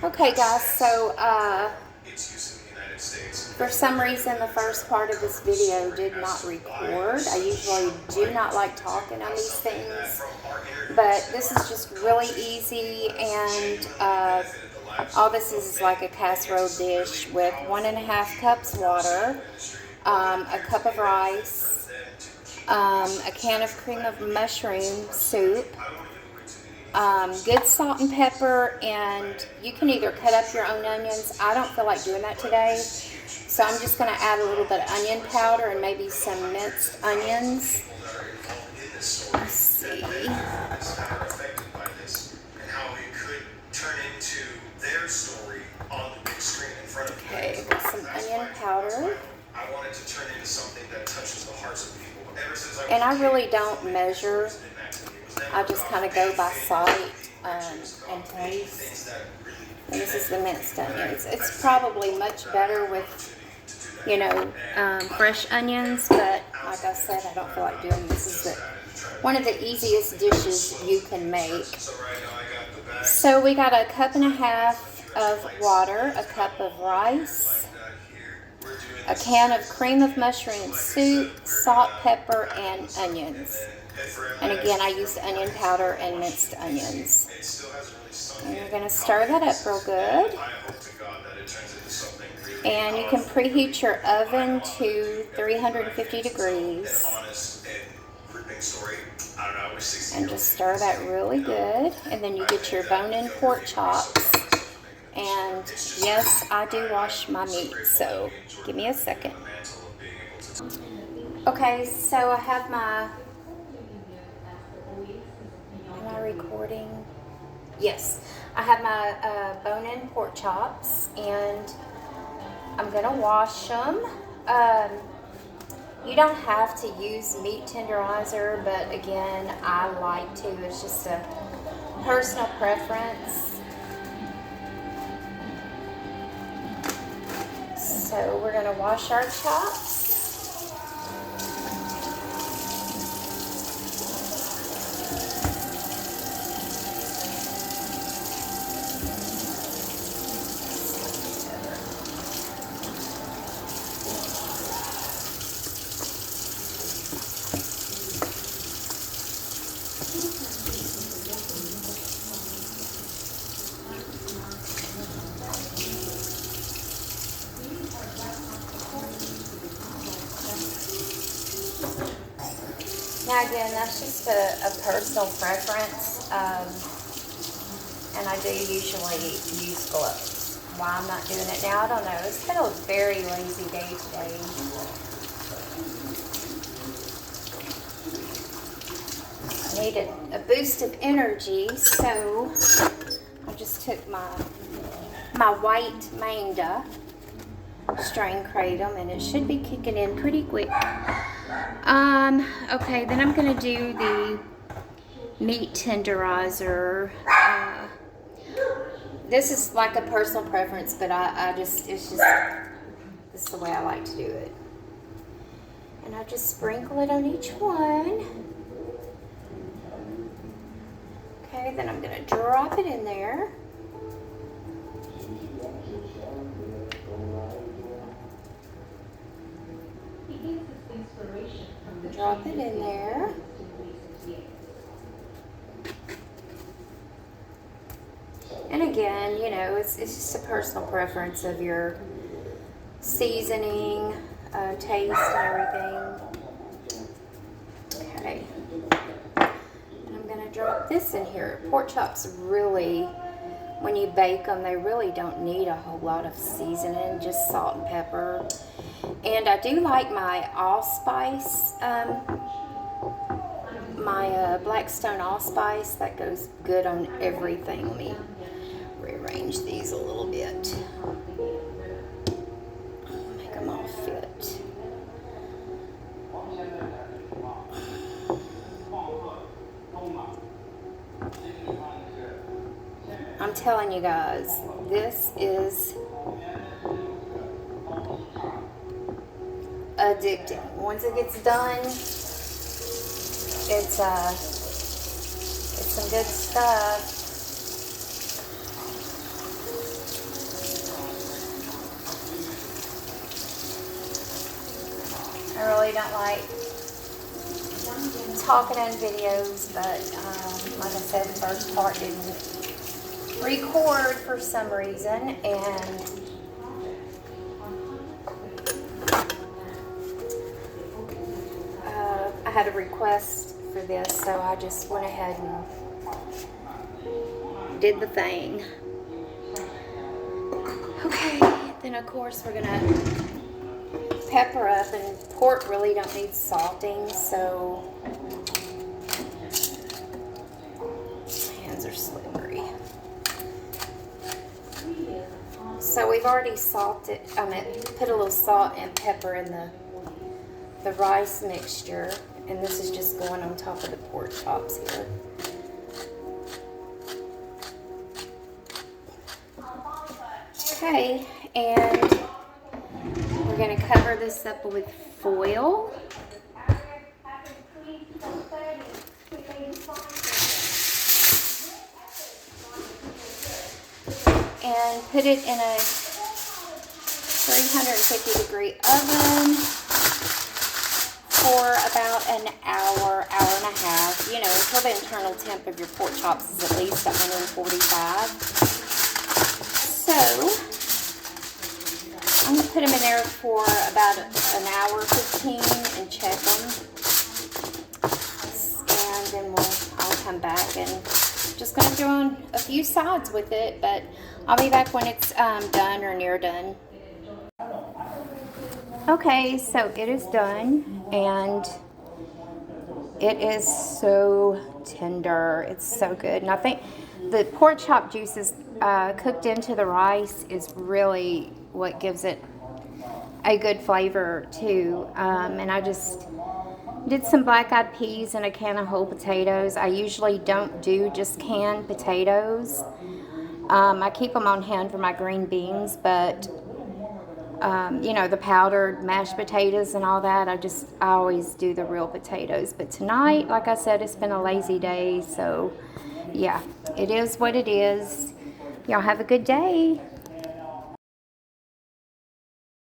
Okay guys, so for some reason the first part of this video did not record. I usually do not like talking on these things, but this is just really easy, and all this is like a casserole dish with 1.5 cups water, a cup of rice, a can of cream of mushroom soup, good salt and pepper, and you can either cut up your own onions. I don't feel like doing that today, so I'm just going to add a little bit of onion powder and maybe some minced onions. Let's see. Okay, got some onion powder. And I really don't measure. I just kind of go by sight and taste. And this is the minced onions. It's probably much better with, you know, fresh onions, but like I said, I don't feel like doing this. This is one of the easiest dishes you can make. So we got 1.5 cups of water, a cup of rice, a can of cream of mushroom soup, salt, pepper, and onions. And again, I used onion powder and minced onions. And you're going to stir that up real good. And you can preheat your oven to 350 degrees. And just stir that really good. And then you get your bone-in pork chops. And yes, I do wash my meat, so give me a second. Okay, so I have my... Am I recording? Yes, I have my bone-in pork chops, and I'm gonna wash them. You don't have to use meat tenderizer, but again, I like to. It's just a personal preference. So we're gonna wash our chops. Now again, that's just a personal preference, and I do usually use gloves. Why I'm not doing it now, I don't know. It's been a very lazy day today. I needed a boost of energy, so I just took my white Manga strain kratom, and it should be kicking in pretty quick. Okay, then I'm going to do the meat tenderizer. This is like a personal preference, but this is the way I like to do it. And I just sprinkle it on each one. Okay, then I'm going to drop it in there. Drop it in there. And again, you know, it's just a personal preference of your seasoning, taste, and everything. Okay. And I'm going to drop this in here. Pork chops really, when you bake them, they really don't need a whole lot of seasoning, just salt and pepper. And I do like my allspice, my Blackstone allspice. That goes good on everything. Let me rearrange these a little bit. Make them all fit. I'm telling you guys, this is addicting. Once it gets done, it's some good stuff. really don't like talking in videos, but like I said, the first part didn't record for some reason, and I had a request for this, so I just went ahead and did the thing. Okay, then of course we're gonna pepper up, and pork really don't need salting, so my hands are slippery. So we've already salted, put a little salt and pepper in the rice mixture, and this is just going on top of the pork chops here. Okay, and we're going to cover this up with foil. And put it in a 350-degree oven for about an hour, hour and a half, you know, until the internal temp of your pork chops is at least 145. So, I'm going to put them in there for about an hour 15 and check them. And then I'll come back and just going to throw on a few sides with it, but I'll be back when it's done or near done. Okay, so it is done, and it is so tender. It's so good. And I think the pork chop juices cooked into the rice is really what gives it a good flavor too. And I just did some black-eyed peas and a can of whole potatoes. I usually don't do just canned potatoes. I keep them on hand for my green beans, but you know, the powdered mashed potatoes and all that, I always do the real potatoes. But tonight, like I said, it's been a lazy day, so yeah, it is what it is. Y'all have a good day.